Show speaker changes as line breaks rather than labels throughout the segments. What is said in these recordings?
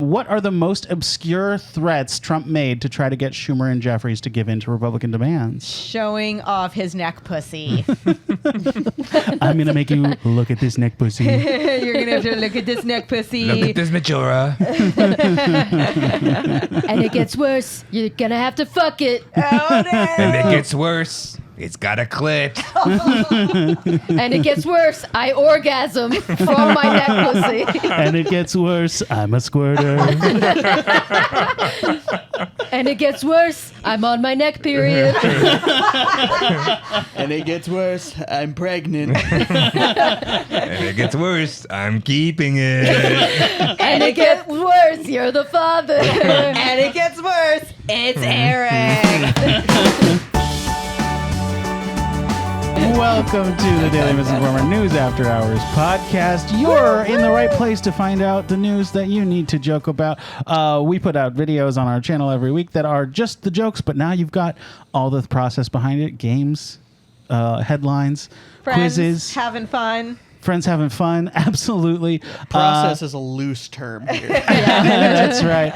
What are the most obscure threats Trump made to try to get Schumer and Jeffries to give in to Republican demands?
Showing off his neck pussy.
I'm going to make you look at this neck pussy.
You're going to have to look at this neck pussy.
Look at this Majora.
And it gets worse. You're going to have to fuck it.
Oh, no.
And it gets worse. It's got a clit.
And it gets worse. I orgasm from my neck pussy.
And it gets worse. I'm a squirter.
And it gets worse. I'm on my neck period.
And it gets worse. I'm pregnant.
And it gets worse. I'm keeping it.
And it gets worse. You're the father.
And it gets worse. It's Eric.
Welcome to the Daily Misinformer News After Hours podcast. You're in the right place to find out the news that you need to joke about. We put out videos on our channel every week that are just the jokes, but now you've got all the process behind it. Games, headlines,
Friends
quizzes.
having fun.
Friends having fun. Absolutely.
Process is a loose term here.
That's right.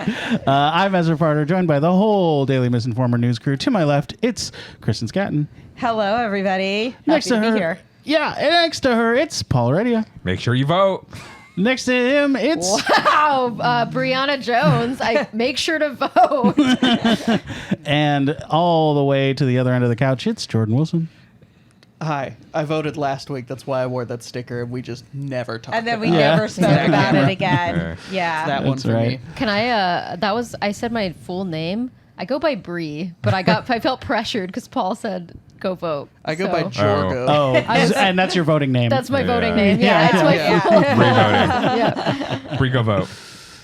I'm Ezra Parter, joined by the whole Daily Misinformer news crew. To my left, it's Kristen Scatton.
Hello, everybody.
Next
Happy
to
to
her,
be here.
yeah, and next to her, it's Paul Redia.
Make sure you vote.
Next to him, it's
Wow. Brianna Jones. I make sure to vote.
and all the way to the other end of the couch, it's Jordan Wilson.
Hi, I voted last week. That's why I wore that sticker, and we just never talked
And then we
about
Yeah.
never spoke
Yeah.
about it again.
Yeah.
Yeah.
that one
That's
for
right.
me.
Can I, I said my full name. I go by Bree, but I felt pressured because Paul said, go vote.
I go
So
by Jorgo.
Oh, and that's your voting name.
That's my
Yeah.
voting name.
Yeah.
Yeah, it's my
Yeah.
full
Pre-voting.
Yeah.
Pre-go vote.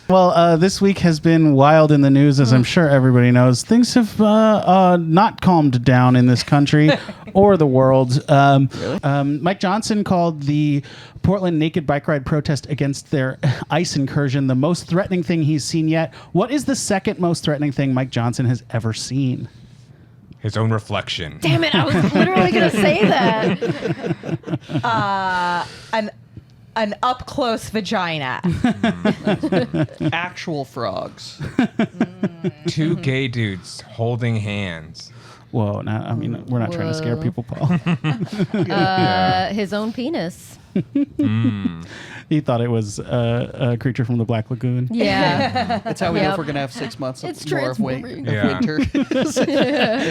Well, this week has been wild in the news, as I'm sure everybody knows. Things have not calmed down in this country or the world. Mike Johnson called the Portland naked bike ride protest against their ICE incursion the most threatening thing he's seen yet. What is the second most threatening thing Mike Johnson has ever seen?
His own reflection.
Damn it, I was literally going to say that.
An up-close vagina.
Actual frogs.
Two gay dudes holding hands.
Whoa, now, I mean, we're not trying to scare
Whoa.
people, Paul.
His own penis.
He thought it was a creature from the Black Lagoon.
Yeah.
That's how we know
Yep.
if we're going to have 6 months
It's
more of
transforming.
winter. As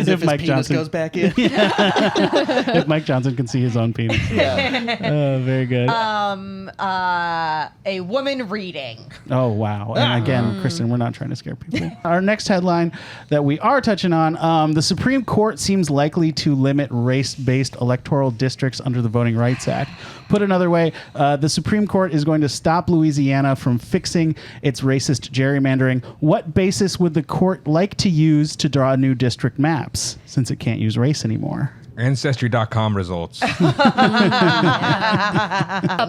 if his
Mike
penis
Johnson-
goes back in.
If Mike Johnson can see his own penis.
Yeah.
Very good.
A woman reading.
Oh, wow. And again, Kristen, we're not trying to scare people. Our next headline that we are touching on, the Supreme Court seems likely to limit race-based electoral districts under the Voting Rights Act. Put another way, the Supreme Court is going to stop Louisiana from fixing its racist gerrymandering. What basis would the court like to use to draw new district maps, since it can't use race anymore?
Ancestry.com results.
Cup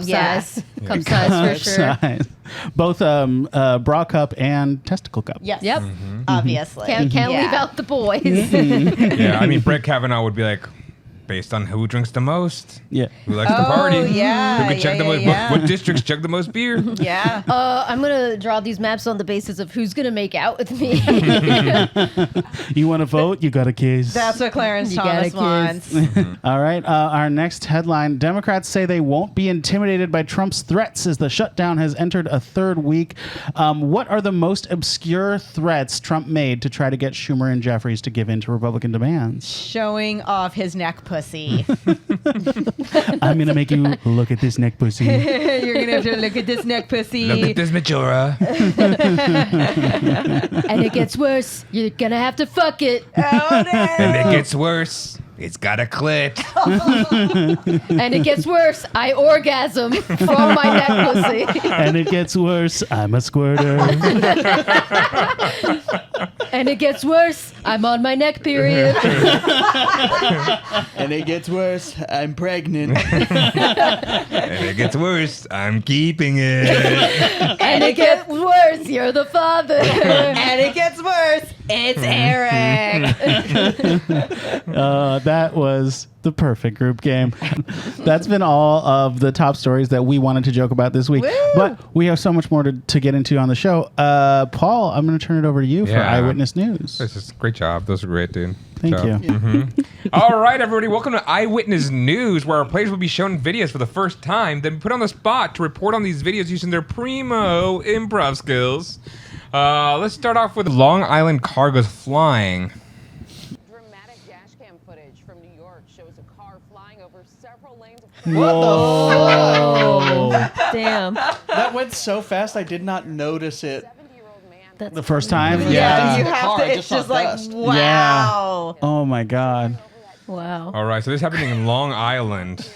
size. Cup size for sure.
Size. Both bra cup and testicle cup.
Yes.
Yep.
Obviously.
Can't
Yeah.
leave out the boys.
Yeah, I mean, Brett Kavanaugh would be like, based on who drinks the most,
Yeah.
who likes to party,
yeah,
who can chug
yeah,
the most,
yeah.
what districts chug the most beer.
Yeah.
I'm going to draw these maps on the basis of who's going to make out with me.
You want to vote? You got a case.
That's what Clarence
You
Thomas
gotta
wants.
All right. Our next headline. Democrats say they won't be intimidated by Trump's threats as the shutdown has entered a third week. What are the most obscure threats Trump made to try to get Schumer and Jeffries to give in to Republican demands?
Showing off his neck pussy.
I'm going to make you look at this neck pussy.
You're going to have to look at this neck pussy.
Look at this Majora.
And it gets worse. You're going to have to fuck it.
Oh, no.
And it gets worse. It's got a clit.
And it gets worse. I orgasm from my neck pussy.
And it gets worse. I'm a squirter.
And it gets worse. I'm on my neck period.
And it gets worse. I'm pregnant.
And it gets worse. I'm keeping it.
And it gets worse. You're the father.
And it gets worse. It's Eric.
That was The perfect group game. That's been all of the top stories that we wanted to joke about this week.
Woo!
But we have so much more to get into on the show. Paul, I'm going to turn it over to you for Eyewitness News.
This is great job. Those are great, dude.
Thank you.
All right, everybody. Welcome to Eyewitness News, where our players will be shown videos for the first time, then put on the spot to report on these videos using their primo improv skills. Let's start off with Long Island car goes flying.
Dramatic dash cam footage from New York shows a car flying over several lanes of
Oh, damn.
That went so fast, I did not notice it.
70-year-old man.
That's
The first time?
Yeah.
You
The
have
car,
to.
I
It's
just saw
just like
dust.
wow.
Oh, my God.
wow.
All right, so this is happening in Long Island.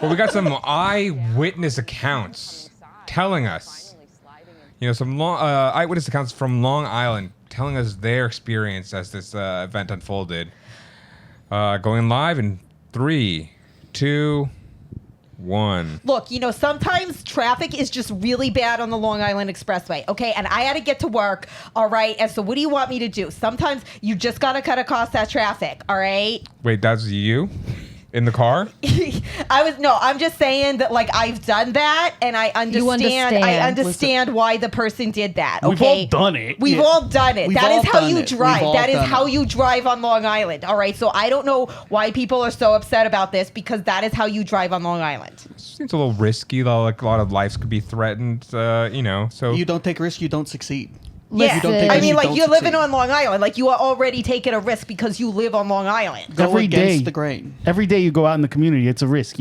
Well, we got some eyewitness accounts telling us, some eyewitness accounts from Long Island telling us their experience as this event unfolded. Going live in 3, 2, 1.
Look, sometimes traffic is just really bad on the Long Island Expressway, okay? And I had to get to work, all right? And so what do you want me to do? Sometimes you just got to cut across that traffic, all right?
Wait, that's you in the car?
I'm just saying that, like, I've done that, and I understand why the person did that, okay?
We've all done it.
We've all done it.
We've
That
all
is how
done
you
it.
drive.
We've all
That is
done
how
it.
you drive on Long Island, all right? So I don't know why people are so upset about this, because that is how you drive on Long Island.
Seems a little risky, though. Like a lot of lives could be threatened, so.
You don't take risks, you don't succeed.
Yeah,
You don't take
I
risks,
mean,
you
like,
don't
you're living
succeed.
on Long Island. Like, you are already taking a risk because you live on Long Island.
Go
Every
against
day.
the grain.
Every day you go out in the community, it's a risk,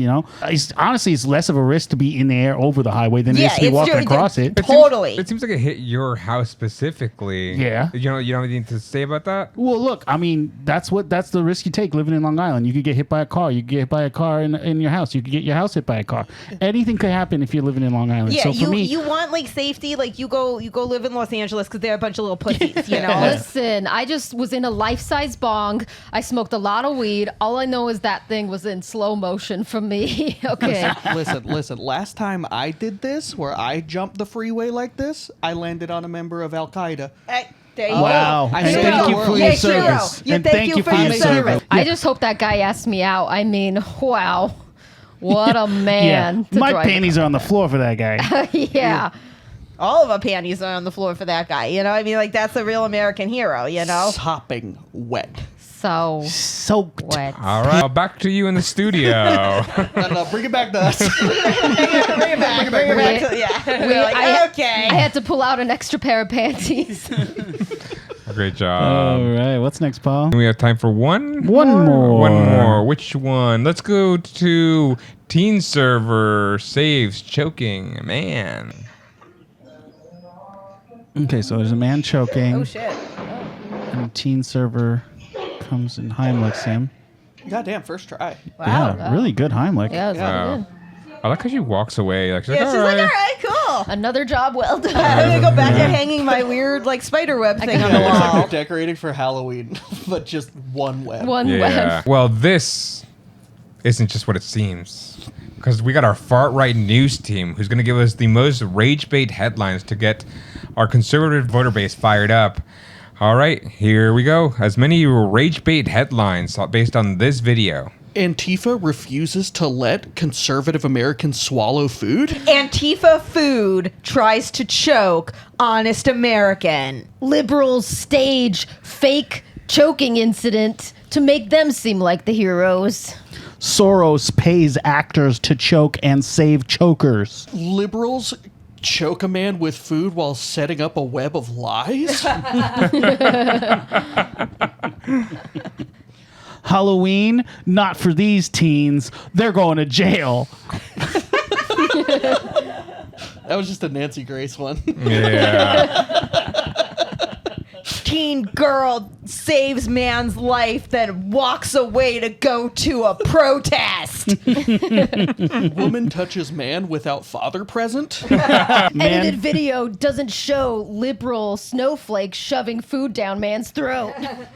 Honestly, it's less of a risk to be in the air over the highway than it is to be walking across it.
Totally.
It seems like it hit your house specifically.
Yeah.
You don't have anything to say about that?
Well, look, I mean, that's the risk you take living in Long Island. You could get hit by a car. You could get hit by a car in your house. You could get your house hit by a car. Anything could happen if you're living in Long Island.
Yeah,
So for me,
you want, like, safety. Like, you go live in Los Angeles because they're a bunch of little pussies,
Listen, I just was in a life-size bong. I smoked a lot of weed. All I know is that thing was in slow motion for me. Okay.
Listen. Last time I did this, where I jumped the freeway like this, I landed on a member of Al Qaeda.
There you
wow.
go.
And
Hero.
thank you for your
Yeah, hero.
service.
Yeah,
And
thank you for your service.
I just hope that guy asked me out. I mean, wow. What a man. to
My
drive a
panties are on the floor for that guy.
car. Yeah.
All of our panties are on the floor for that guy. I mean, like, that's a real American hero,
Sopping wet.
So
Soaked.
wet.
All right. Well, back to you in the studio.
No, bring it back to us.
Bring it back. We're like, okay.
I had to pull out an extra pair of panties.
Great job.
All right. What's next, Paul?
We have time for one
One more.
One more. Which one? Let's go to Teen Server saves choking man.
Okay, so there's a man choking.
Oh, shit.
And a teen server comes and Heimlichs him.
Goddamn, first try.
Wow.
Yeah, really good Heimlich.
Yeah, that's
Wow.
good.
I like how she walks away. Like, she's
Yeah,
like,
she's
all
like,
right.
all right, cool.
Another job well done.
I'm going to go back to hanging my weird, like, spider web thing on
Yeah,
the
it looks like
wall.
they're decorating for Halloween, but just one web.
One
Yeah.
web.
Well, this isn't just what it seems. Because we got our far-right news team who's going to give us the most rage-bait headlines to get our conservative voter base fired up. All right, here we go. As many rage-bait headlines based on this video.
Antifa refuses to let conservative Americans swallow food?
Antifa food tries to choke honest American.
Liberals stage fake choking incident to make them seem like the heroes.
Soros pays actors to choke and save chokers.
Liberals choke a man with food while setting up a web of lies?
Halloween, not for these teens. They're going to jail.
That was just a Nancy Grace one.
Yeah.
Teen girl saves man's life, then walks away to go to a protest.
Woman touches man without father present?
Edited video doesn't show liberal snowflakes shoving food down man's throat.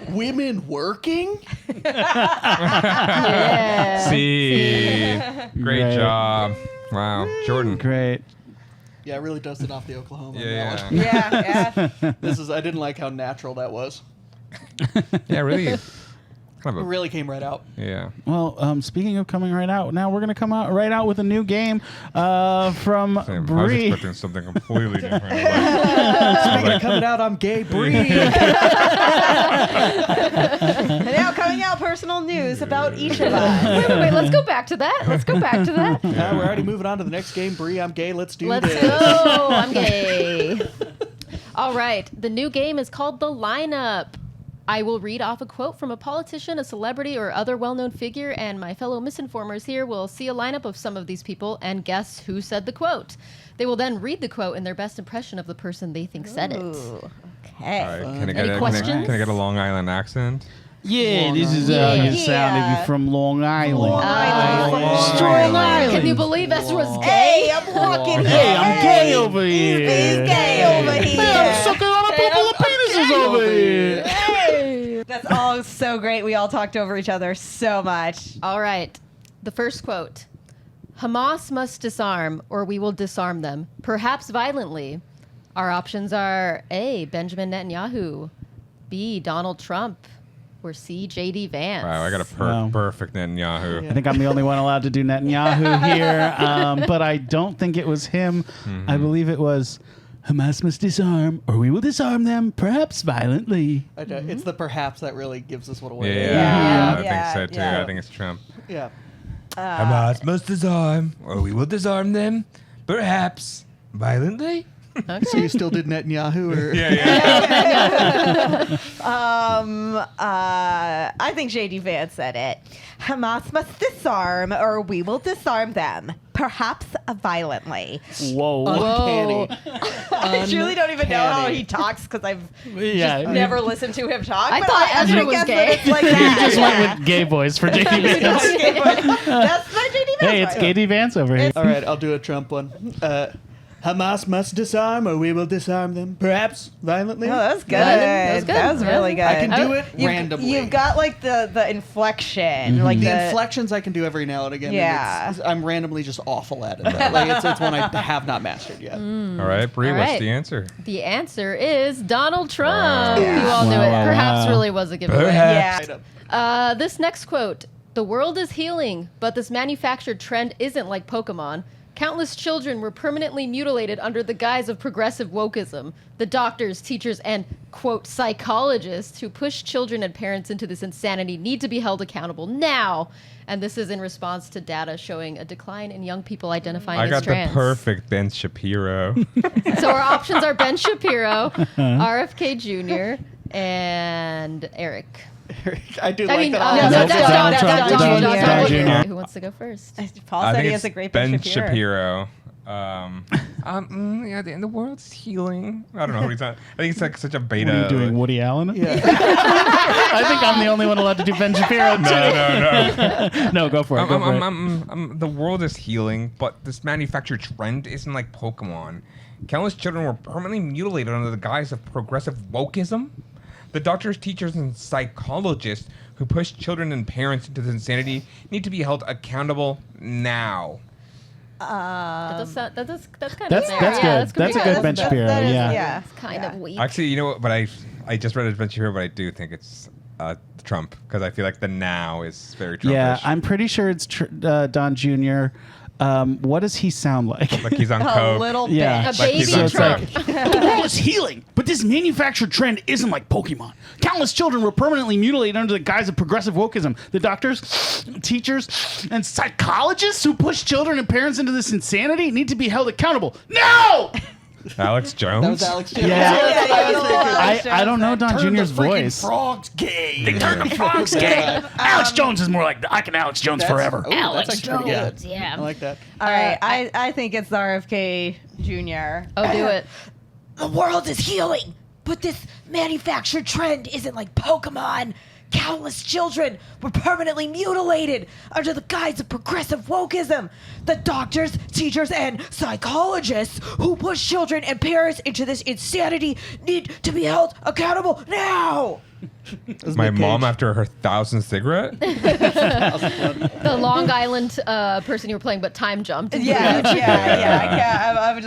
Women working?
Yeah.
See. Great
Right.
job. Wow. Jordan.
Great.
Yeah, I really dusted off the Oklahoma. on that
Yeah.
one.
Yeah.
I didn't like how natural that was.
Yeah, really. Kind of a-
Really came right out.
yeah.
Well, speaking of coming right out, now we're going to come out right out with a new game from
Same. I was
Bree.
expecting something completely different.
Speaking of coming out, I'm gay. Bree.
And now coming out personal news about each of us.
Wait, let's go back to that. Let's go back to that.
We're already moving on to the next game. Bree, I'm gay. Let's do
Let's
this.
go. I'm gay. All right. The new game is called The Lineup. I will read off a quote from a politician, a celebrity, or other well-known figure, and my fellow misinformers here will see a lineup of some of these people and guess who said the quote. They will then read the quote in their best impression of the person they think said it.
Ooh,
All
okay.
right.
Any questions?
Can I get a Long Island accent?
Yeah, this is how you sound if you're from Long Island.
Long Island.
Strong Island.
Can you believe Ezra's gay?
Hey, I'm walking here.
Hey, I'm gay over here.
He's gay over here.
Hey, I'm sucking on a couple of penises over here.
Hey. That's all so great. We all talked over each other so much.
All right. The first quote. Hamas must disarm or we will disarm them, perhaps violently. Our options are A, Benjamin Netanyahu, B, Donald Trump, or C, J.D. Vance.
Wow, I got a
Wow.
perfect Netanyahu.
I think I'm the only one allowed to do Netanyahu here, but I don't think it was him. I believe it was Hamas must disarm, or we will disarm them, perhaps violently.
It's the perhaps that really gives us what away.
Yeah,
I
yeah,
think so too.
yeah.
I think it's Trump.
Yeah.
Hamas must disarm, or we will disarm them, perhaps violently.
So you still did Netanyahu? Or?
I think J.D. Vance said it. Hamas must disarm, or we will disarm them, perhaps violently.
Whoa.
Uncanny.
I truly don't even know how he talks because I've
Yeah.
never listened to him talk.
I
but
thought
I'm
Ezra
gonna
was
guess
gay.
that it's like
You
that.
just went with gay boys for J.D. Vance.
Okay, but that's my J.D. Vance.
Hey, it's J.D. Vance over here.
All right, I'll do a Trump one. Hamas must disarm, or we will disarm them, perhaps violently.
Oh, that was good.
That was good.
That was really good.
I can do it
You've-
randomly.
You've got like the inflection, like
the inflections I can do every now and again. and
Yeah.
I'm randomly just awful at it. Though. Like it's one I have not mastered yet.
All right, Bree,
All
what's
right.
the answer?
The answer is Donald Trump.
Wow.
You all knew
Wow,
it. Perhaps
wow.
really was a giveaway.
Perhaps.
Yeah.
This next quote. The world is healing, but this manufactured trend isn't like Pokemon. Countless children were permanently mutilated under the guise of progressive wokeism. The doctors, teachers, and, quote, psychologists who push children and parents into this insanity need to be held accountable now. And this is in response to data showing a decline in young people identifying
I
as
got
trans.
the perfect Ben Shapiro.
So our options are Ben Shapiro, RFK Jr., and Eric.
I do
I
like
mean,
that.
no,
Nope,
that's
Donald
Donald
Trump,
Trump.
Donald Trump Jr.
Who wants to go first?
Paul
I
said
think
he
it's
has a great
Ben
Ben Shapiro.
Shapiro. Yeah, the world's healing. I don't know who he's on. I think it's like such a beta.
What are you doing, Woody Allen?
Yeah.
I think I'm the only one allowed to do Ben Shapiro, too.
No.
No, go for it. Go for it.
The world is healing, but this manufactured trend isn't like Pokemon. Countless children were permanently mutilated under the guise of progressive wokeism. The doctors, teachers, and psychologists who push children and parents into this insanity need to be held accountable now.
That's kind of
That's
fair.
good.
Yeah,
That's a
pretty
good Ben Shapiro.
that is-
Yeah.
yeah.
It's kind of weak.
Actually, you know what? But I just read Ben Shapiro, but I do think it's Trump because I feel like the now is very Trumpish.
Yeah, I'm pretty sure it's Don Jr. What does he sound like?
Like he's on
A
coke.
little bit.
Yeah.
A
Like
baby
he's on
Trump.
The world is healing, but this manufactured trend isn't like Pokemon. Countless children were permanently mutilated under the guise of progressive wokeism. The doctors, teachers, and psychologists who push children and parents into this insanity need to be held accountable now.
Alex Jones.
That was Alex Jones.
Yeah.
Yeah, yeah, yeah, yeah.
I don't know Don
Turn the
Jr.'s
freaking
voice.
frogs gay.
They turned the frogs gay. Alex Jones is more like I can Alex Jones forever.
That's actually pretty good.
Yeah.
I like that.
All right, I think it's RFK Jr.
Oh, do it.
The world is healing, but this manufactured trend isn't like Pokemon. Countless children were permanently mutilated under the guise of progressive wokeism. The doctors, teachers, and psychologists who push children and parents into this insanity need to be held accountable now.
My mom after her 1,000th cigarette?
The Long Island person you were playing, but time jumped.
Yeah. I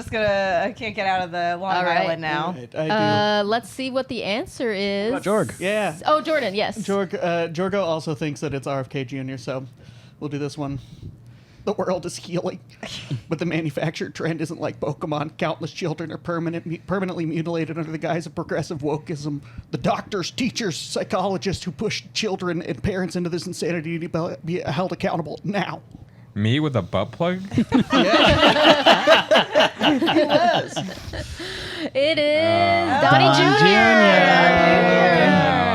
can't get out of the Long
All right.
Island now.
Right, I do.
Let's see what the answer is.
Jorg.
Yeah.
Oh, Jordan, yes.
Jorgo also thinks that it's RFK Jr., so we'll do this one. The world is healing, but the manufactured trend isn't like Pokemon. Countless children are permanently mutilated under the guise of progressive wokeism. The doctors, teachers, psychologists who push children and parents into this insanity need to be held accountable now.
Me with a butt plug?
It is Donnie
Don
Jr.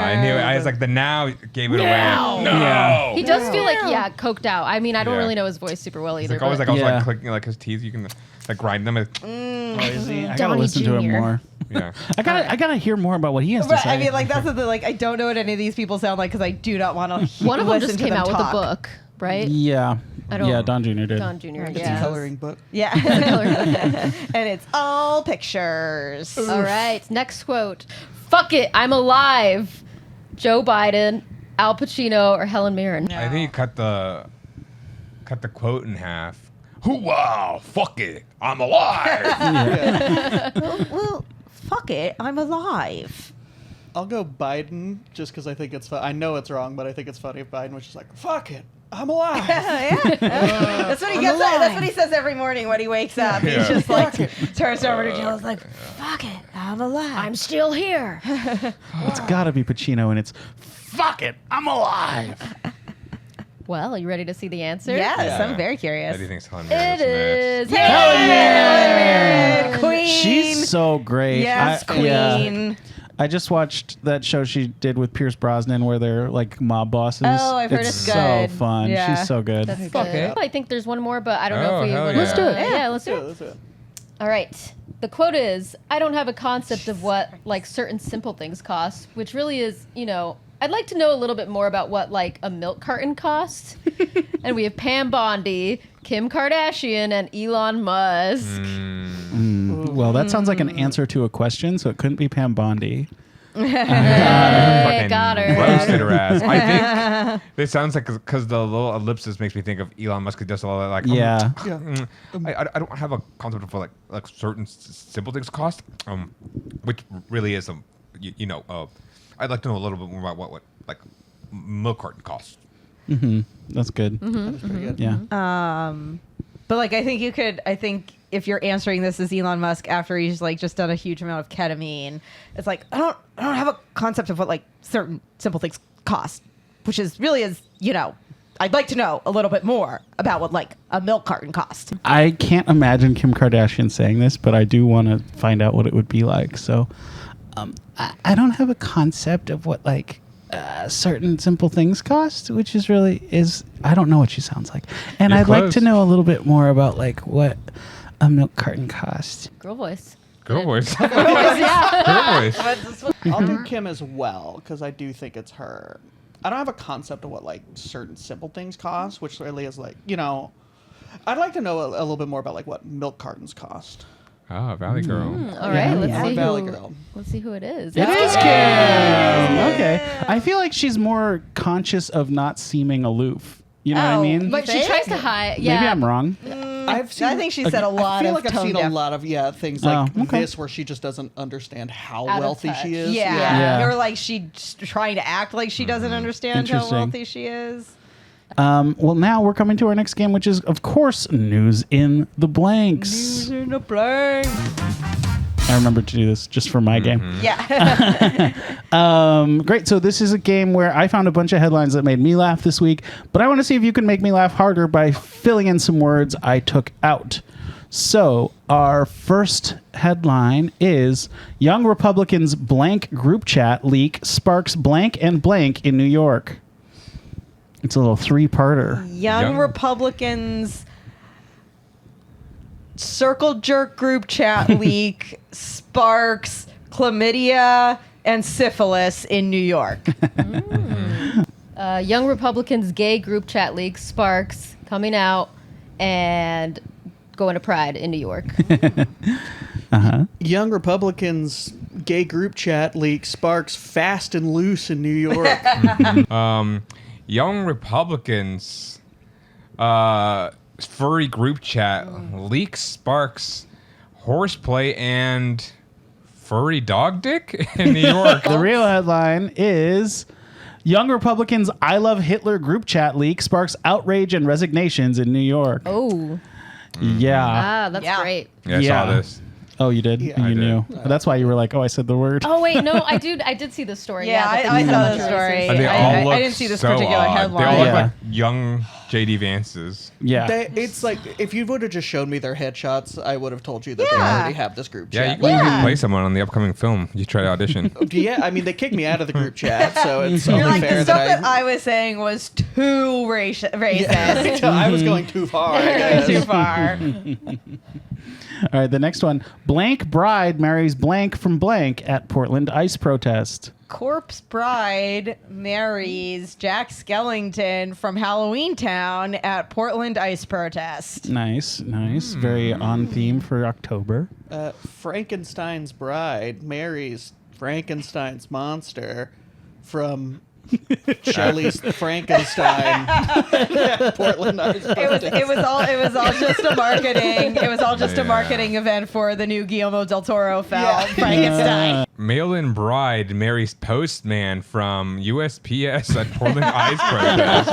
I knew it. I was like, the now gave it away. No!
Yeah.
He does feel like, coked out. I mean, I don't
Yeah.
really know his voice super well
It's
either.
like always
but-
like also
Yeah.
like clicking like his teeth. You can like grind them.
Oh, is he? I gotta
Donnie
listen to him
Jr.
more.
Yeah.
I gotta hear more about what he has to
Right,
say.
I mean, like that's the thing. Like, I don't know what any of these people sound like because I do not want to.
One of them just
to
came
them
out with a
talk.
book, right?
Yeah.
I don't-
Yeah, Don Jr. did.
Don Jr.
It's a
Yeah.
coloring book.
Yeah, and it's all pictures.
All right. Next quote. Fuck it. I'm alive. Joe Biden, Al Pacino, or Helen Mirren.
I think you cut the quote in half. Wow, fuck it. I'm alive.
Well, fuck it. I'm alive.
I'll go Biden just because I think it's fun. I know it's wrong, but I think it's funny if Biden was just like, fuck it. I'm alive.
That's what he gets. That's what he says every morning when he wakes up.
Yeah.
He's just like turns over to Jill. Is like, fuck it. I'm alive.
I'm still here.
It's gotta be Pacino, and it's fuck it, I'm alive.
Well, are you ready to see the answer?
Yes,
Yeah.
I'm very curious.
I do think Helen Mirren
It is.
Helen
Mirren, Queen.
She's so great.
Yes, Queen.
Yeah. I just watched that show she did with Pierce Brosnan where they're like mob bosses.
Oh, I've heard it's
so
good.
fun.
Yeah.
She's so good.
That's
Fuck
good.
it.
I think there's one more, but I don't know
Oh,
if we
hell
would.
yeah. Let's do
it.
Yeah, let's do it.
That's it.
All right. The quote is, I don't have a concept of what like certain simple things cost, which really is, I'd like to know a little bit more about what like a milk carton costs. And we have Pam Bondi, Kim Kardashian, and Elon Musk.
Well, that sounds like an answer to a question, so it couldn't be Pam Bondi.
Hey, got her.
Roasted her ass. I think this sounds like because the little ellipsis makes me think of Elon Musk. Who does all that like
Yeah.
I don't have a concept of what like certain simple things cost, which really is I'd like to know a little bit more about what like milk carton costs.
That's good.
That's pretty good.
Yeah.
But like, I think if you're answering this as Elon Musk after he's like just done a huge amount of ketamine, it's like I don't have a concept of what like certain simple things cost, which is really I'd like to know a little bit more about what like a milk carton cost.
I can't imagine Kim Kardashian saying this, but I do want to find out what it would be like. So I don't have a concept of what like certain simple things cost, which is I don't know what she sounds like. And
You're
I'd like
close.
to know a little bit more about like what a milk carton costs.
Girl voice.
Girl voice.
Yeah.
Girl voice.
I'll do Kim as well because I do think it's her. I don't have a concept of what like certain simple things cost, which really is like I'd like to know a little bit more about like what milk cartons cost.
Oh, Valley Girl.
All right, let's
Yeah.
see
Valley
who.
Girl.
Let's see who it is.
It is Kim. Okay. I feel like she's more conscious of not seeming aloof. You know what I mean?
But she
think?
tries to hide. Yeah.
Maybe I'm wrong.
I think she said a lot
I feel
of
like I've seen a
tone-deaf-
lot of things like
Oh, okay.
this where she just doesn't understand how
Out of
wealthy
touch.
she is.
Yeah.
Yeah.
Or like she's trying to act like she doesn't understand how
Interesting.
wealthy she is.
Well, now we're coming to our next game, which is, of course, News in the Blanks.
In a blank.
I remember to do this just for my game.
Yeah.
Great. So this is a game where I found a bunch of headlines that made me laugh this week, but I want to see if you can make me laugh harder by filling in some words I took out. So our first headline is Young Republicans blank group chat leak sparks blank and blank in New York. It's a little three-parter.
Young
Young-
Republicans circle jerk group chat leak sparks chlamydia and syphilis in New York.
Young Republicans gay group chat leaks, Sparks coming out and going to Pride in New York.
Young Republicans gay group chat leaks, Sparks fast and loose in New York.
Young Republicans furry group chat leaks, Sparks horseplay and furry dog dick in New York.
The real headline is Young Republicans I Love Hitler group chat leak sparks outrage and resignations in New York.
Oh.
Yeah.
That's
Yeah.
great.
Yeah, I saw this.
Oh, you did?
Yeah,
you
I
knew.
did.
That's why you were like, oh, I said the word.
Oh wait, no, I did see the story.
Yeah,
that
I
they
saw
said
the
that
story.
And they
I-
all
I
look
didn't see this
so
particular
odd.
headline.
They all look
Yeah.
like young J.D. Vances.
Yeah.
It's like, if you would have just shown me their headshots, I would have told you that they
Yeah.
already have this group
Yeah,
chat.
you can play someone on the upcoming film. You try to audition.
Yeah, I mean, they kicked me out of the group chat, so it's
You're
only
like,
fair
the stuff
that
that I was saying was too racist.
I was going too far, I guess.
Too far.
All right, the next one. Blank bride marries blank from blank at Portland ICE protest.
Corpse Bride marries Jack Skellington from Halloween Town at Portland ICE protest.
Nice, nice. Very on theme for October.
Frankenstein's bride marries Frankenstein's monster from Shelley's Frankenstein. Portland Ice
It was all just a marketing. It was all just a
Yeah.
marketing event for the new Guillermo del Toro film, Frankenstein.
Mail-in bride marries postman from USPS at Portland Ice protest.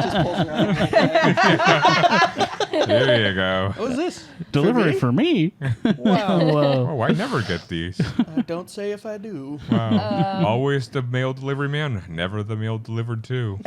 Just pulls around like that.
There you go.
What was this?
Delivery
me?
for me.
Wow.
Whoa.
Oh, I never get these.
Don't say if I do.
Wow. Always the mail delivery man, never the mail delivered to.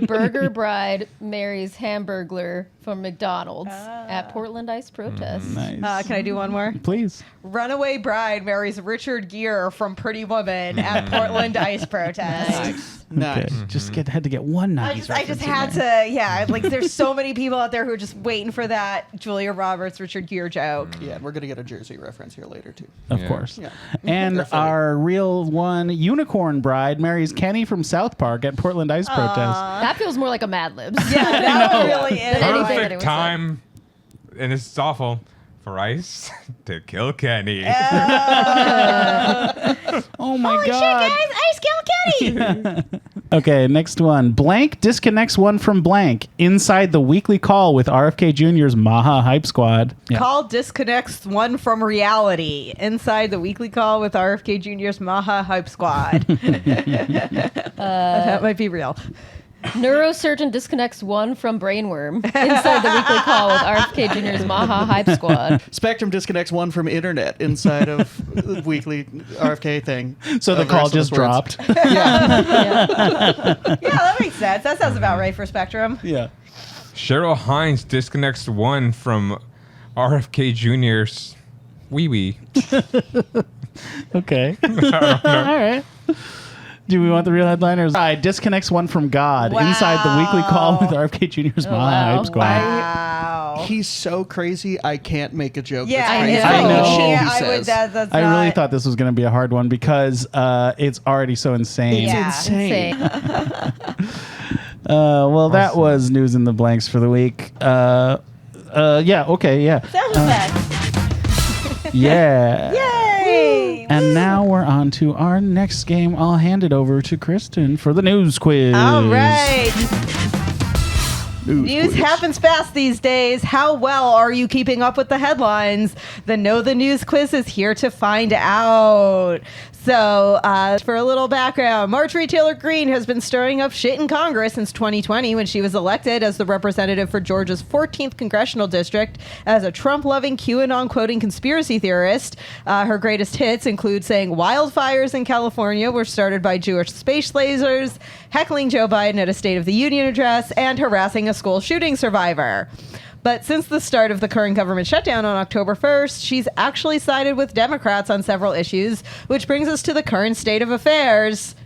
Burger Bride marries Hamburglar from McDonald's at Portland ICE protest.
Nice.
Can I do one more?
Please.
Runaway Bride marries Richard Gere from Pretty Woman at Portland ICE protest.
Nice.
Okay. Just had to get one
I
90s
just
reference in
had
there.
to, yeah. Like, there's so many people out there who are just waiting for that Julia Roberts, Richard Gere joke.
Yeah, and we're going to get a Jersey reference here later, too.
Of
Yeah.
course.
Yeah.
And
They're funny.
our real one, Unicorn Bride marries Kenny from South Park at Portland ICE protest.
That feels more like a Mad Libs.
Yeah, that one really is.
Than anything that it
Perfect
was
time, and it's awful, for Ice to kill Kenny.
Oh my God.
Ice Kill Kenny!
Okay, next one. Blank disconnects one from blank inside the weekly call with RFK Jr.'s Maha Hype Squad. Yeah.
Call disconnects one from reality inside the weekly call with RFK Jr.'s Maha Hype Squad. That might be real.
Neurosurgeon disconnects one from brainworm inside the weekly call with RFK Jr.'s Maha Hype Squad.
Spectrum disconnects one from internet inside of the weekly RFK thing.
So the
Of
call
rest of
just
his words.
dropped.
Yeah.
Yeah, that makes sense. That sounds about right for Spectrum.
Yeah.
Cheryl Hines disconnects one from RFK Jr.'s wee wee.
Okay. All right. Do we want the real headliners? Disconnects one from God inside the weekly call with RFK Jr.'s Maha
wow.
Hype Squad.
Wow.
He's so crazy, I can't make a joke.
Yeah,
that's
I
crazy.
know.
I know.
Shit he
I would,
says.
that's
I really
not-
thought this was going to be a hard one because it's already so insane.
It's
Yeah.
insane.
Well, that was news in the blanks for the week. Yeah. Okay. Yeah.
Sound effects.
Yeah.
Yay!
And now we're on to our next game. I'll hand it over to Kristen for the news quiz.
All right. News
quiz.
happens fast these days. How well are you keeping up with the headlines? The Know the News quiz is here to find out. So, for a little background, Marjorie Taylor Greene has been stirring up shit in Congress since 2020 when she was elected as the representative for Georgia's 14th congressional district as a Trump-loving QAnon-quoting conspiracy theorist. Her greatest hits include saying wildfires in California were started by Jewish space lasers, heckling Joe Biden at a State of the Union address, and harassing a school shooting survivor. But since the start of the current government shutdown on October 1st, she's actually sided with Democrats on several issues, which brings us to the current state of affairs.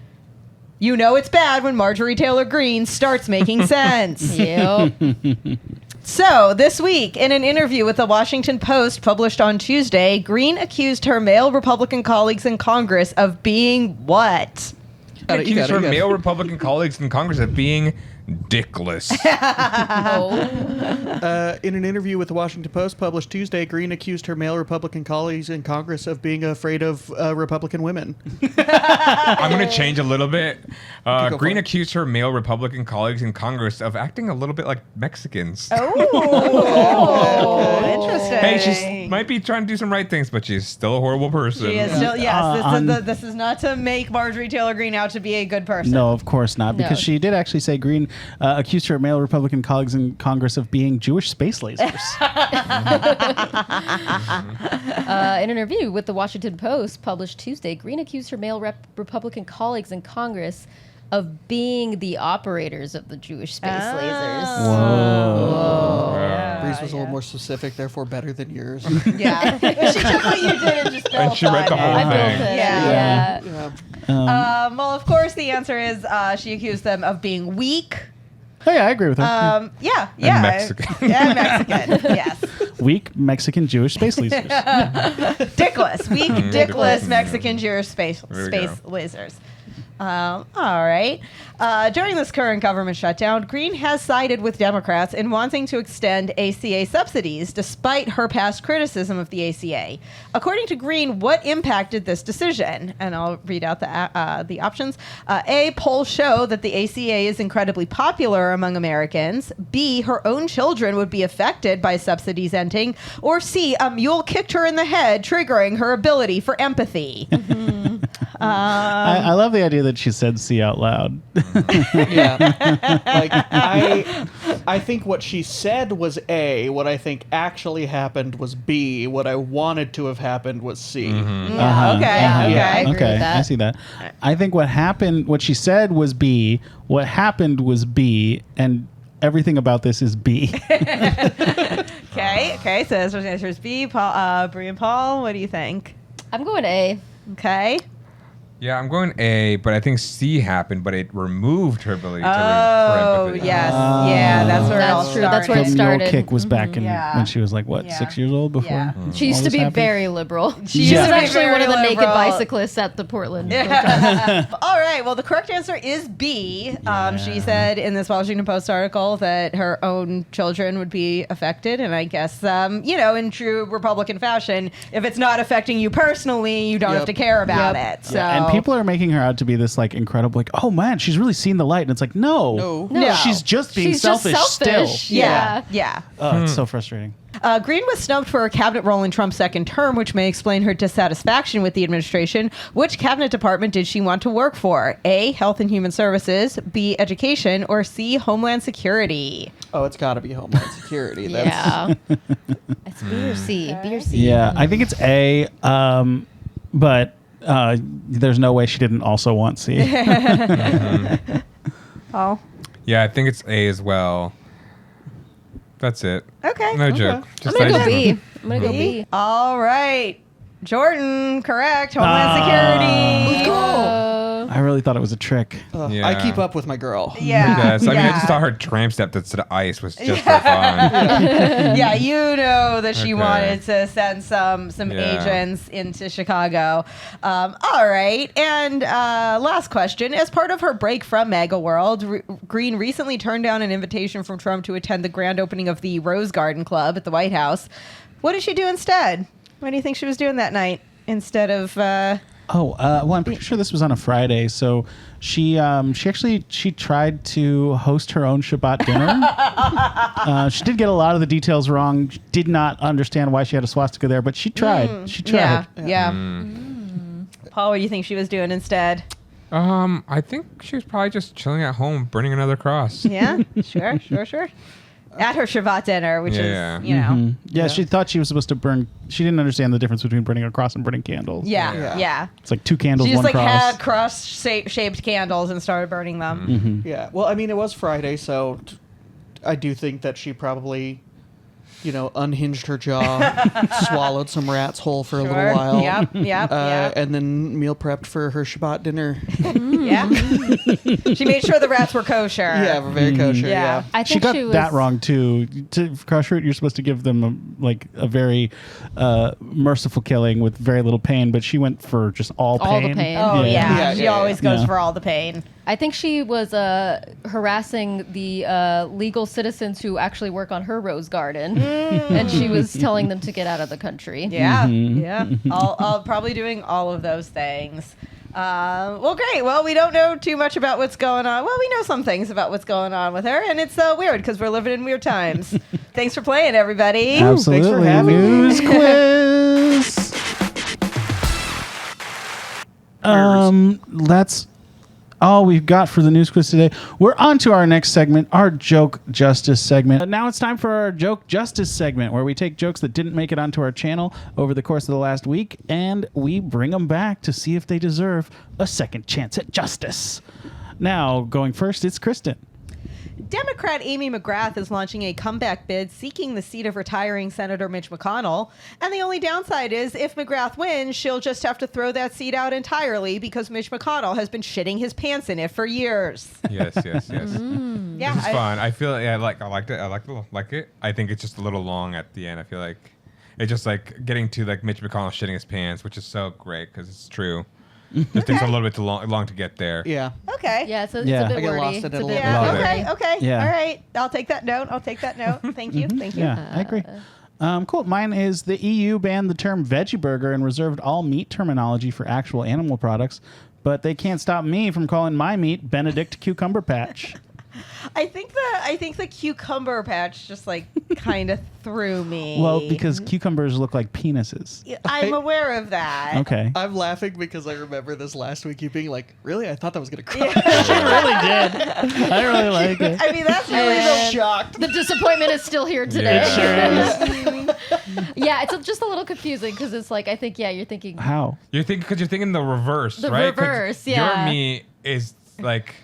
You know it's bad when Marjorie Taylor Greene starts making sense.
Yep.
So, this week, in an interview with the Washington Post published on Tuesday, Greene accused her male Republican colleagues in Congress of being what?
got it, you
accused
got it,
her
you got it.
male Republican colleagues in Congress of being dickless.
Oh.
In an interview with the Washington Post published Tuesday, Greene accused her male Republican colleagues in Congress of being afraid of Republican women.
I'm going to change a little bit.
for
Greene
it.
accused her male Republican colleagues in Congress of acting a little bit like Mexicans.
Oh, interesting.
Hey, she might be trying to do some right things, but she's still a horrible person.
She is still, yes,
on-
this is not to make Marjorie Taylor Greene out to be a good person.
No, of course not, because
No.
she did actually say Greene accused her male Republican colleagues in Congress of being Jewish space lasers.
In an interview with the Washington Post published Tuesday, Greene accused her male Republican colleagues in Congress of being the operators of the Jewish space lasers.
Breeze was a little more specific, therefore better than yours.
Yeah. But she took what you did and just built
And she read the
on
whole
it.
I built
thing.
it.
Yeah.
Yeah.
Well, of course, the answer is she accused them of being weak.
Oh, yeah, I agree with her.
Yeah.
Mexican.
And Mexican, yes.
Weak Mexican Jewish space lasers.
Dickless. Weak, dickless
Dickless.
Mexican Jewish space
There we go.
lasers. All right. During this current government shutdown, Greene has sided with Democrats in wanting to extend ACA subsidies despite her past criticism of the ACA. According to Greene, what impacted this decision? And I'll read out the options. A, polls show that the ACA is incredibly popular among Americans. B, her own children would be affected by subsidies ending. Or C, a mule kicked her in the head, triggering her ability for empathy.
I love the idea that she said "see" out loud.
Yeah. Like I think what she said was A. What I think actually happened was B. What I wanted to have happened was C.
Yeah, okay.
Yeah, I agree
Okay,
with that.
I see that. I think what she said was B. What happened was B, and everything about this is B.
Okay. So this answer is B. Paul, Bree and Paul, what do you think?
I'm going A.
Okay.
Yeah, I'm going A, but I think C happened, but it removed her ability to
Oh,
for empathy.
yes. Yeah, that's where it all
That's true. That's where
the
it
mule
started.
kick was back in,
Yeah.
when she was like, what,
Yeah.
6 years old before?
Yeah.
She used
all
to
this
be
happened?
very liberal.
She
She
used
was
to be
actually one
very
of the naked
liberal.
bicyclists at the Portland.
All right. Well, the correct answer is B. She said in this Washington Post article that her own children would be affected. And I guess, in true Republican fashion, if it's not affecting you personally, you don't have to care about it. So.
And people are making her out to be this like incredible, like, oh man, she's really seen the light. And it's like, no,
No.
she's just being
She's just
selfish
selfish.
still.
Yeah.
Yeah.
Oh, it's so frustrating.
Greene was snubbed for a cabinet role in Trump's second term, which may explain her dissatisfaction with the administration. Which cabinet department did she want to work for? A, Health and Human Services, B, Education, or C, Homeland Security?
Oh, it's got to be Homeland Security. That's,
Yeah. It's B or C. B or C.
Yeah, I think it's A, but there's no way she didn't also want C.
Oh,
Yeah, I think it's A as well. That's it.
okay.
No joke.
I'm
Just
gonna
I
go
just-
B. I'm gonna go B.
All right. Jordan, correct. Homeland Security.
I really thought it was a trick.
Yeah.
I keep up with my girl.
Yeah.
Yes. I mean, I
yeah.
just thought her tramp step to the ice was just for fun.
Yeah, you know that she
Okay.
wanted to send some
Yeah.
agents into Chicago. All right, and last question: as part of her break from MAGA world, Greene recently turned down an invitation from Trump to attend the grand opening of the Rose Garden Club at the White House. What did she do instead? What do you think she was doing that night instead of?
Well, I'm pretty sure this was on a Friday. So she tried to host her own Shabbat dinner. She did get a lot of the details wrong. She did not understand why she had a swastika there, but she tried. She tried.
Yeah. Paul, what do you think she was doing instead?
I think she was probably just chilling at home, burning another cross.
Yeah, sure. At her Shabbat dinner, which
Yeah.
is, you know.
Mhm. Yeah, she thought she was supposed to burn. She didn't understand the difference between burning a cross and burning candles.
Yeah.
It's like two candles,
She just
one
like
cross.
had cross-shaped candles and started burning them.
Mm-hmm.
Yeah. Well, I mean, it was Friday, so I do think that she probably unhinged her jaw, swallowed some rats whole for a little
Sure.
while.
Yep.
And then meal prepped for her Shabbat dinner.
Yeah. She made sure the rats were kosher.
Yeah, very kosher.
Yeah.
I
She
think
got
she was
that wrong too. To kosher it, you're supposed to give them a very merciful killing with very little pain, but she went for just all
All the
pain.
pain.
Oh yeah.
Yeah,
She
yeah,
always goes
yeah.
for all the pain.
I think she was harassing the legal citizens who actually work on her rose garden, and she was telling them to get out of the country.
Yeah.
Mm-hmm.
Yeah. I'll probably doing all of those things. Well, great. Well, we don't know too much about what's going on. Well, we know some things about what's going on with her, and it's weird because we're living in weird times. Thanks for playing, everybody.
Absolutely.
Thanks for having me.
News quiz. That's all we've got for the news quiz today. We're on to our next segment, our Joke Justice segment. Now it's time for our Joke Justice segment, where we take jokes that didn't make it onto our channel over the course of the last week, and we bring them back to see if they deserve a second chance at justice. Now, going first, it's Kristen.
Democrat Amy McGrath is launching a comeback bid seeking the seat of retiring Senator Mitch McConnell. And the only downside is if McGrath wins, she'll just have to throw that seat out entirely because Mitch McConnell has been shitting his pants in it for years.
Yes.
Yeah,
This is fun. I feel I liked it. I like it. I think it's just a little long at the end. I feel like it's just like getting to like Mitch McConnell shitting his pants, which is so great because it's true. Just takes a little bit too long to get there.
Yeah.
Okay.
Yeah, it's a
Yeah.
bit
I get
wordy.
lost in
It's
it
a
a
bit
little
Yeah.
Love
Okay.
it.
Okay.
Yeah.
All right. I'll take that note. Thank you. Thank you.
Yeah, I agree. Cool. Mine is the EU banned the term veggie burger and reserved all meat terminology for actual animal products, but they can't stop me from calling my meat Benedict Cucumber Patch.
I think the cucumber patch just like kind of threw me.
Well, because cucumbers look like penises.
I'm aware of that.
Okay.
I'm laughing because I remember this last week, you being like, really? I thought that was going to cry.
I really did. I really like it.
I mean, that's really the
Shocked.
The disappointment is still here today.
It
Yeah, it's just a little confusing because it's like I think you're thinking
How?
You're thinking the reverse,
The
right? 'Cause
reverse, yeah.
Your meat is like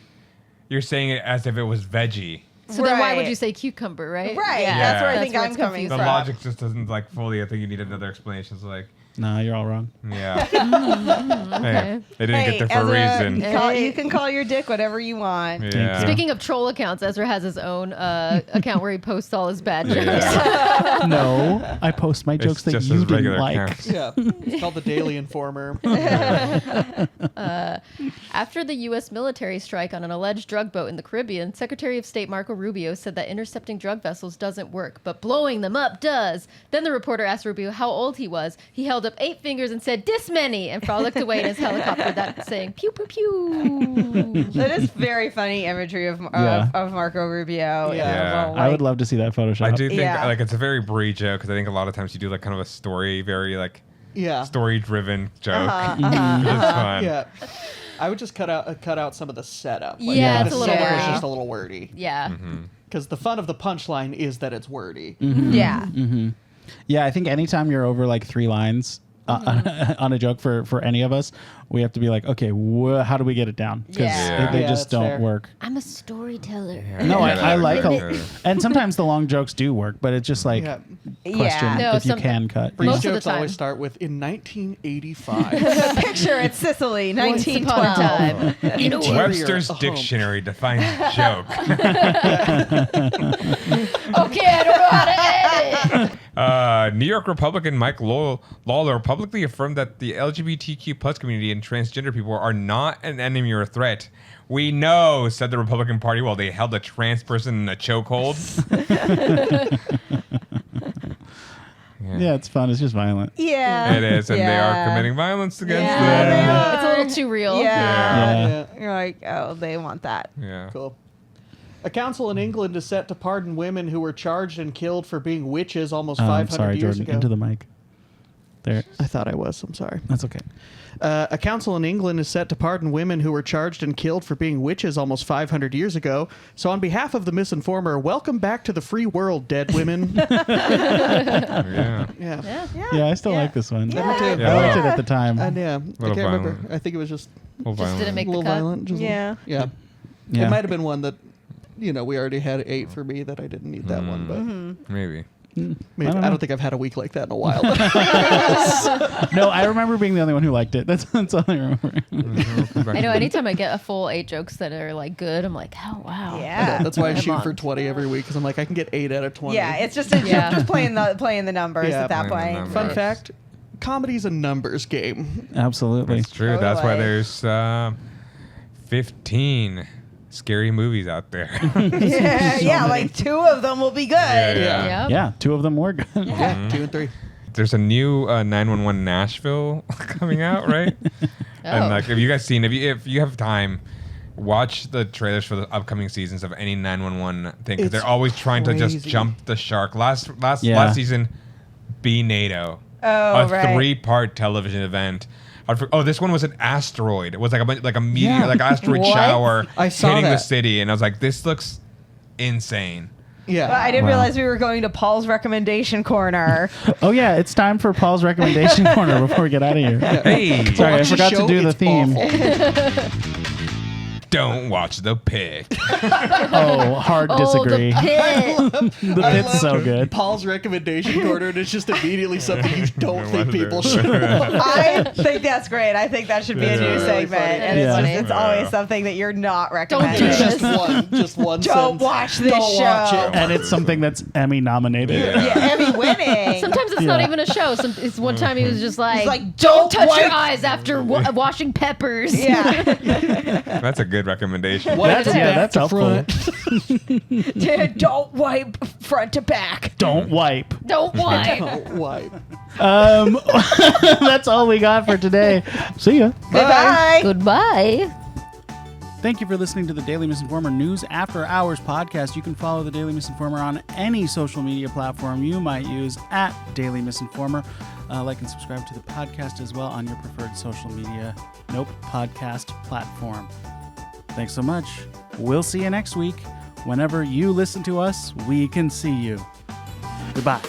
you're saying it as if it was veggie.
so then why would
Right.
you say cucumber, right?
right.
Yeah.
That's where I
Yeah.
think
That's where
I'm
it's
coming
The
confusing.
from.
logic just doesn't like fully. I think you need another explanation. So like,
No, you're all wrong.
yeah. Hey, they didn't get there for a reason.
You can call your dick whatever you want.
Yeah.
Speaking of troll accounts, Ezra has his own account where he posts all his bad jokes.
No, I post my jokes that
just
you
his
didn't
regular
like.
accounts.
Yeah. It's called the Daily Informer.
After the U.S. military strike on an alleged drug boat in the Caribbean, Secretary of State Marco Rubio said that intercepting drug vessels doesn't work, but blowing them up does. Then the reporter asked Rubio how old he was. He held up 8 fingers and said, "This many," and frolicked away in his helicopter, that saying, "Pew pew pew."
That is very funny imagery of
Yeah.
of Marco Rubio.
Yeah.
I would love to see that Photoshop.
I do think
Yeah.
like it's a very Brie joke because I think a lot of times you do like kind of a story, very like
Yeah.
story-driven joke.
Uh-huh.
Which is fun.
Yeah. I would just cut out some of the setup.
Yeah,
it's
the
a
little
setup is
wordy.
just a little wordy.
Yeah.
Because the fun of the punchline is that it's wordy.
Yeah.
Yeah, I think anytime you're over like 3 lines on a joke for any of us, we have to be like, okay, how do we get it down? Because
Yeah.
they
Yeah,
just
that's
don't
fair.
work.
I'm a storyteller.
No, I like
a.
and sometimes the long jokes do work, but it's just like
Yeah.
question
Yeah.
No,
if you
some-
can cut.
Bree's
Most of the
jokes
time.
always start with, in 1985.
Picture it, Sicily,
Once upon a
1912.
time.
Interior
Webster's
home.
dictionary defines joke.
Okay, I don't know how to edit.
New York Republican Mike Lawler publicly affirmed that the LGBTQ plus community and transgender people are not an enemy or a threat. We know, said the Republican Party while they held a trans person in a chokehold.
Yeah, it's fun. It's just violent.
Yeah.
It is, and they
Yeah.
are committing violence against
Yeah, they
them.
are.
It's a little too real.
Yeah.
Yeah.
You're like, oh, they want that.
Yeah.
Cool. A council in England is set to pardon women who were charged and killed for being witches almost 500
Sorry,
years
Jordan,
ago.
into the mic. There.
I thought I was. I'm sorry.
That's okay.
A council in England is set to pardon women who were charged and killed for being witches almost 500 years ago. So, on behalf of the misinformer, welcome back to the free world, dead women.
Yeah.
Yeah.
Yeah, I still like this one.
Yeah.
Me too.
Yeah.
I liked it at the time.
And yeah, I
Little
can't remember.
violent.
I think it was just
Just
didn't
a
make
little
the cut.
violent. Just
Yeah.
yeah.
Yeah.
It might have been one that, we already had 8 for me that I didn't need that one, but
Maybe.
Maybe, I don't think I've had a week like that in a while.
No, I remember being the only one who liked it. That's all I remember.
I know anytime I get a full 8 jokes that are like good, I'm like, oh wow.
Yeah.
That's why I
I'm
shoot
on.
for 20 every week because I'm like, I can get 8 out of 20.
Yeah, it's just
Yeah.
just playing the numbers
Yeah,
at that
playing the
point.
numbers.
Fun
Right.
fact, comedy's a numbers game.
Absolutely.
It's true. That's why
Totally.
there's 15 scary movies out there.
Yeah, like 2 of them will be good.
Yeah.
Yep.
Yeah, 2 of them were good.
Yeah, 2 and 3.
There's a new 911 Nashville coming out, right? And
Oh.
like, have you guys seen? If you have time, watch the trailers for the upcoming seasons of any 911 thing because
It's
they're always trying to just
crazy.
jump the shark. Last
Yeah.
season, Be NATO,
Oh,
a
right.
3-part television event. This one was an asteroid. It was like a meteor,
Yeah.
like asteroid
What?
shower
I saw
hitting the
that.
city, and I was like, this looks insane.
Yeah.
But I didn't
Wow.
realize we were going to Paul's recommendation corner.
Oh, yeah, it's time for Paul's recommendation corner before we get out of here.
Hey,
Sorry, I
Watch the
forgot to
show,
do the
it's
theme.
awful.
don't watch the pig.
Oh, hard
Oh,
disagree.
the pit.
The
I
pit's
love
so good.
Paul's recommendation corner, and it's just immediately something you don't think people should.
I think that's great. I think that should be a new
Yeah.
segment.
Really funny.
And
Yeah.
it's always
Yeah.
something that you're not
do
recommending.
this.
Just one.
Don't
sentence.
watch this
Don't watch
show.
it.
And it's something that's Emmy nominated.
Yeah, Emmy winning.
Sometimes it's not
Yeah.
even a show. It's one time he was just like,
like,
don't
"Don't
touch your
wipe-"
eyes after washing peppers.
Yeah.
That's a good recommendation.
Wipe it
Yeah,
back
that's
to
helpful.
front.
Don't wipe front to back.
Don't wipe.
Don't wipe.
Don't wipe.
That's all we got for today. See ya.
Goodbye.
Goodbye.
Thank you for listening to the Daily Misinformer News After Hours podcast. You can follow the Daily Misinformer on any social media platform you might use at Daily Misinformer. Like and subscribe to the podcast as well on your preferred social media podcast platform. Thanks so much. We'll see you next week. Whenever you listen to us, we can see you. Goodbye.